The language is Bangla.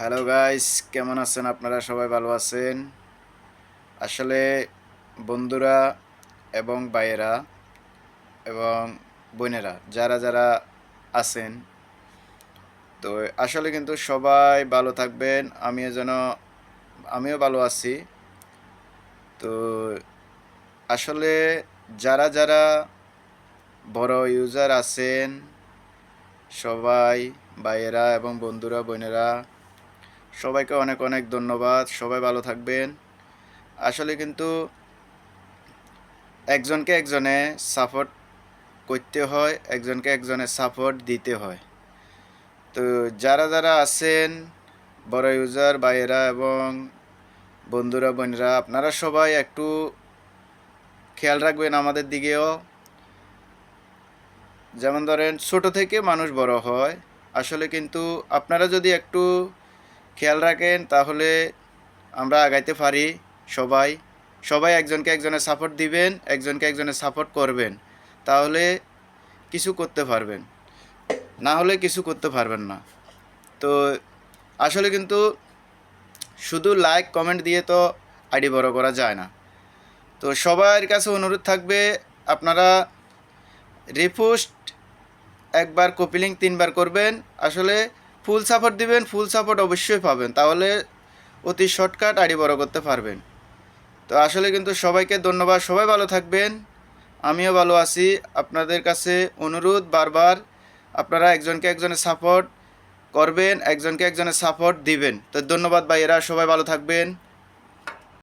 হ্যালো গাইস, কেমন আছেন? আপনারা সবাই ভালো আছেন? আসলে বন্ধুরা এবং ভাইয়েরা এবং বোনেরা যারা যারা আছেন, তো আসলে কিন্তু সবাই ভালো থাকবেন। আমিও ভালো আছি। তো আসলে যারা যারা বড় ইউজার আছেন, সবাই ভাইয়েরা এবং বন্ধুরা বোনেরা সবাইকে অনেক অনেক ধন্যবাদ। সবাই ভালো থাকবেন। আসলে কিন্তু একজনকে একজনে সাপোর্ট করতে হয়, একজনকে একজনে সাপোর্ট দিতে হয়। তো যারা যারা আছেন বড় ইউজার ভাইয়েরা এবং বন্ধুরা বোনেরা, আপনারা সবাই একটু খেয়াল রাখবেন আমাদের দিকেও। যেমন ধরেন, ছোট থেকে মানুষ বড় হয়। আসলে কিন্তু আপনারা যদি একটু খেয়াল রাখেন তাহলে আমরা আগাইতে পারি। সবাই সবাই একজনকে একজনে সাপোর্ট দিবেন, একজনকে একজনে সাপোর্ট করবেন, তাহলে কিছু করতে পারবেন। না হলে কিছু করতে পারবেন না। তো আসলে কিন্তু শুধু লাইক কমেন্ট দিয়ে তো আইডি বড় করা যায় না। তো সবার কাছে অনুরোধ থাকবে, আপনারা রিপোস্ট একবার, কপি লিঙ্ক 3বার করবেন। আসলে ফুল সাপোর্ট দিবেন, ফুল সাপোর্ট অবশ্যই পাবেন, তাহলে অতি শর্টকাট আইডি বড় করতে পারবেন। তো আসলে কিন্তু সবাইকে ধন্যবাদ। সবাই ভালো থাকবেন, আমিও ভালো আছি। আপনাদের কাছে অনুরোধ বারবার, আপনারা একজনকে একজনে সাপোর্ট করবেন, একজনকে একজনে সাপোর্ট দিবেন। তো ধন্যবাদ ভাইয়েরা, সবাই ভালো থাকবেন।